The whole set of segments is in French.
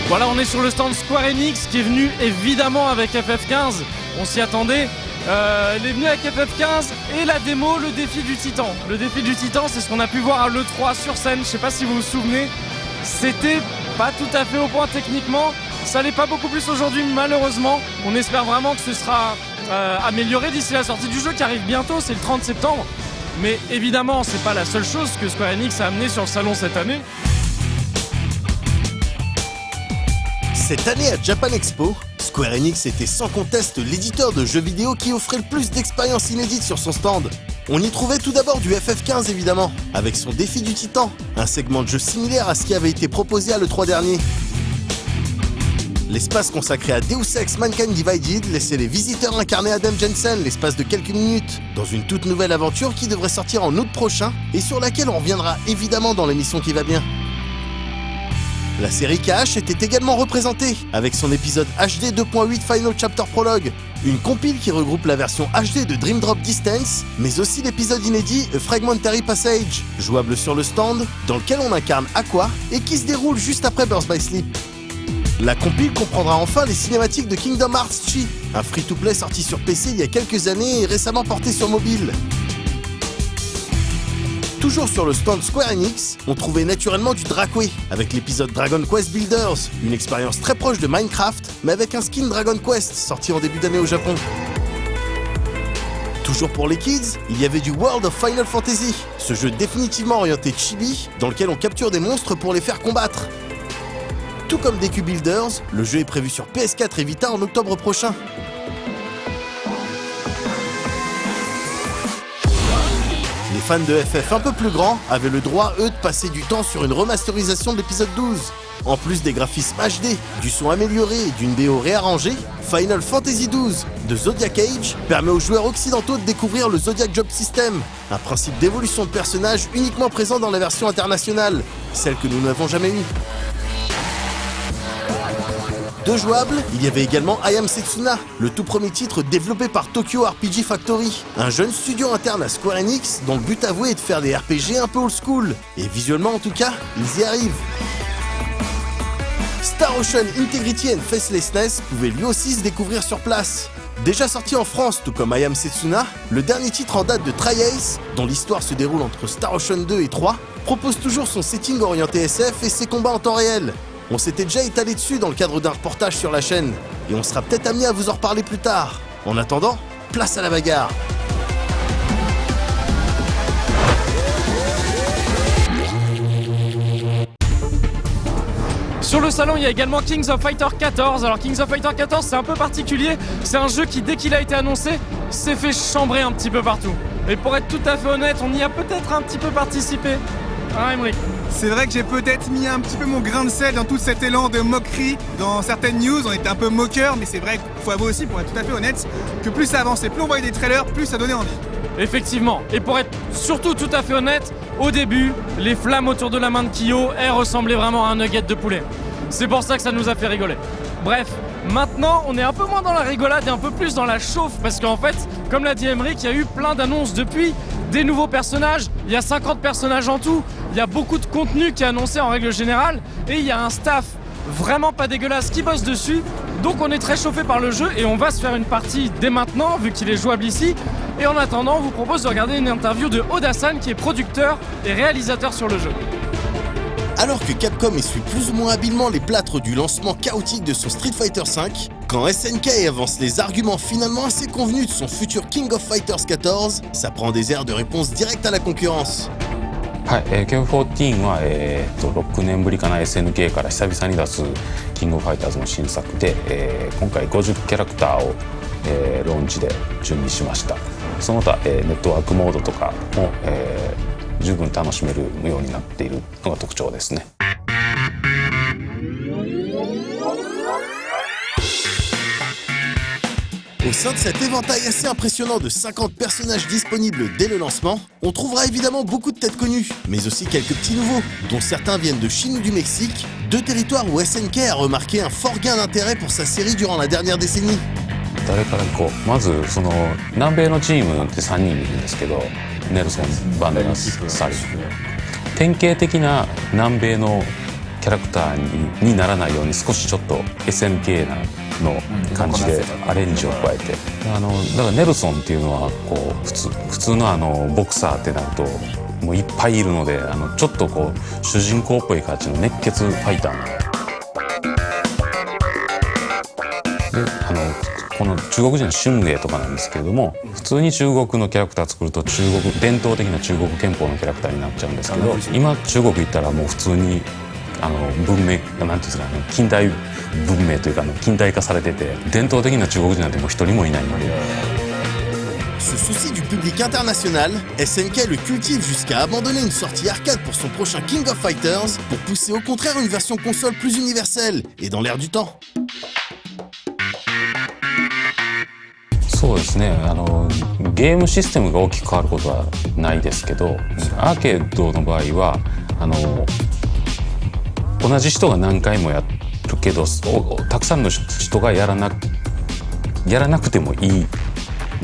Voilà, on est sur le stand Square Enix qui est venu évidemment avec FF15, on s'y attendait. Il est venu avec FF15 et la démo, le défi du Titan. Le défi du Titan, c'est ce qu'on a pu voir à l'E3 sur scène, je sais pas si vous vous souvenez. C'était pas tout à fait au point techniquement, ça l'est pas beaucoup plus aujourd'hui malheureusement. On espère vraiment que ce sera amélioré d'ici la sortie du jeu qui arrive bientôt, c'est le 30 septembre. Mais évidemment, c'est pas la seule chose que Square Enix a amené sur le salon cette année. Cette année à Japan Expo, Square Enix était sans conteste l'éditeur de jeux vidéo qui offrait le plus d'expériences inédites sur son stand. On y trouvait tout d'abord du FF15 évidemment, avec son défi du Titan, un segment de jeu similaire à ce qui avait été proposé à l'E3 dernier. L'espace consacré à Deus Ex Mankind Divided laissait les visiteurs incarner Adam Jensen l'espace de quelques minutes, dans une toute nouvelle aventure qui devrait sortir en août prochain et sur laquelle on reviendra évidemment dans l'émission qui va bien. La série KH était également représentée, avec son épisode HD 2.8 Final Chapter Prologue, une compile qui regroupe la version HD de Dream Drop Distance, mais aussi l'épisode inédit A Fragmentary Passage, jouable sur le stand, dans lequel on incarne Aqua et qui se déroule juste après Birth by Sleep. La compile comprendra enfin les cinématiques de Kingdom Hearts Chi, un free-to-play sorti sur PC il y a quelques années et récemment porté sur mobile. Toujours sur le stand Square Enix, on trouvait naturellement du Dracway, avec l'épisode Dragon Quest Builders, une expérience très proche de Minecraft, mais avec un skin Dragon Quest, sorti en début d'année au Japon. Toujours pour les kids, il y avait du World of Final Fantasy, ce jeu définitivement orienté chibi, dans lequel on capture des monstres pour les faire combattre. Tout comme DQ Builders, le jeu est prévu sur PS4 et Vita en octobre prochain. Les fans de FF un peu plus grands avaient le droit, eux, de passer du temps sur une remasterisation de l'épisode 12. En plus des graphismes HD, du son amélioré et d'une BO réarrangée, Final Fantasy XII de Zodiac Age permet aux joueurs occidentaux de découvrir le Zodiac Job System, un principe d'évolution de personnage uniquement présent dans la version internationale, celle que nous n'avons jamais eue. De jouable, il y avait également I Am Setsuna, le tout premier titre développé par Tokyo RPG Factory, un jeune studio interne à Square Enix dont le but avoué est de faire des RPG un peu old school, et visuellement en tout cas, ils y arrivent. Star Ocean Integrity and Facelessness pouvait lui aussi se découvrir sur place. Déjà sorti en France tout comme I Am Setsuna, le dernier titre en date de Tri-Ace, dont l'histoire se déroule entre Star Ocean 2 et 3, propose toujours son setting orienté SF et ses combats en temps réel. On s'était déjà étalé dessus dans le cadre d'un reportage sur la chaîne, et on sera peut-être amené à vous en reparler plus tard. En attendant, place à la bagarre. Sur le salon, il y a également Kings of Fighter 14. Alors Kings of Fighter 14, c'est un peu particulier. C'est un jeu qui, dès qu'il a été annoncé, s'est fait chambrer un petit peu partout. Et pour être tout à fait honnête, on y a peut-être un petit peu participé. Hein, Emmerich ? C'est vrai que j'ai peut-être mis un petit peu mon grain de sel dans tout cet élan de moquerie. Dans certaines news, on était un peu moqueur, mais c'est vrai qu'il faut avouer aussi, pour être tout à fait honnête, que plus ça avançait, plus on voyait des trailers, plus ça donnait envie. Effectivement, et pour être surtout tout à fait honnête, au début, les flammes autour de la main de Kyo, elles ressemblaient vraiment à un nugget de poulet. C'est pour ça que ça nous a fait rigoler. Bref, maintenant, on est un peu moins dans la rigolade et un peu plus dans la chauffe, parce qu'en fait, comme l'a dit Emmerich, il y a eu plein d'annonces depuis, des nouveaux personnages, il y a 50 personnages en tout, il y a beaucoup de contenu qui est annoncé en règle générale, et il y a un staff vraiment pas dégueulasse qui bosse dessus, donc on est très chauffé par le jeu et on va se faire une partie dès maintenant, vu qu'il est jouable ici. Et en attendant, on vous propose de regarder une interview de Oda-san, qui est producteur et réalisateur sur le jeu. Alors que Capcom essuie plus ou moins habilement les plâtres du lancement chaotique de son Street Fighter V, quand SNK avance les arguments finalement assez convenus de son futur King of Fighters 14, ça prend des airs de réponse directe à la concurrence. はい、KF14 は、6年ぶりかな SNK から久々に出すキングオブファイターズの新作で、今回50キャラクターを、ローンチで準備しました。その他、ネットワークモードとかも、十分楽しめるようになっているのが特徴ですね。Au sein de cet éventail assez impressionnant de 50 personnages disponibles dès le lancement, on trouvera évidemment beaucoup de têtes connues, mais aussi quelques petits nouveaux, dont certains viennent de Chine ou du Mexique, deux territoires où SNK a remarqué un fort gain d'intérêt pour sa série durant la dernière décennie. 誰から行こう。まずその南米のチームって3人いるんですけど、ネルソン、バンダナス、サリ。典型的な南米のキキャラクターにならないように少しちょっと SNK の感じでアレンジを加えて、だからネルソンっていうのはこう普通のボクサーってなるともういっぱいいるので、ちょっとこう主人公っぽい感じの熱血ファイターなでこの中国人の春芸とかなんですけれども、普通に中国のキャラクター作ると伝統的な中国拳法のキャラクターになっちゃうんですけど、今中国行ったらもう普通に文明なんていうんですか近代文明というか近代化されてて、伝統的な中国人なんてもう一人もいないので。Ce souci du public international, SNK le cultive jusqu'à abandonner une sortie arcade pour son prochain King of Fighters pour pousser au contraire une version console plus universelle et dans l'air du temps. そうですね、ゲームシステムが大きく変わることはないですけど、アーケードの場合は同じ人が何回もやるけどたくさんの人がやらなくてもいい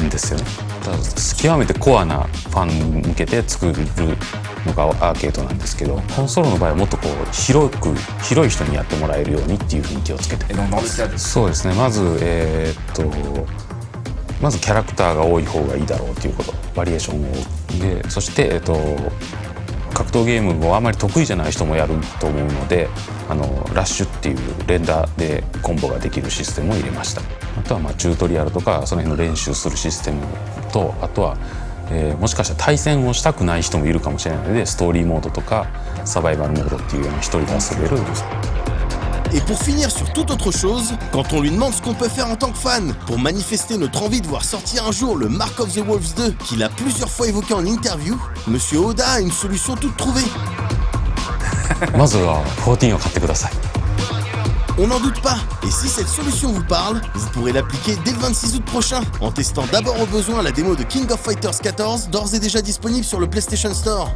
んですよね。極めてコアなファンに向けて作るのがアーケードなんですけど、コンソールの場合はもっとこう広い人にやってもらえるようにっていうふうに気をつけて。そうですね、まずキャラクターが多い方がいいだろうということ、バリエーションをで、そして、格闘ゲームをあまり得意じゃない人もやると思うので、ラッシュっていう連打でコンボができるシステムを入れました。あとはチュートリアルとかその辺の練習するシステムと、あとは、もしかしたら対戦をしたくない人もいるかもしれないので、ストーリーモードとかサバイバルモードっていうような一人で遊べる。Et pour finir sur toute autre chose, quand on lui demande ce qu'on peut faire en tant que fan pour manifester notre envie de voir sortir un jour le Mark of the Wolves 2 qu'il a plusieurs fois évoqué en interview, Monsieur Oda a une solution toute trouvée. まずは14を買ってください。 On n'en doute pas, et si cette solution vous parle, vous pourrez l'appliquer dès le 26 août prochain, en testant d'abord au besoin la démo de King of Fighters 14, d'ores et déjà disponible sur le PlayStation Store.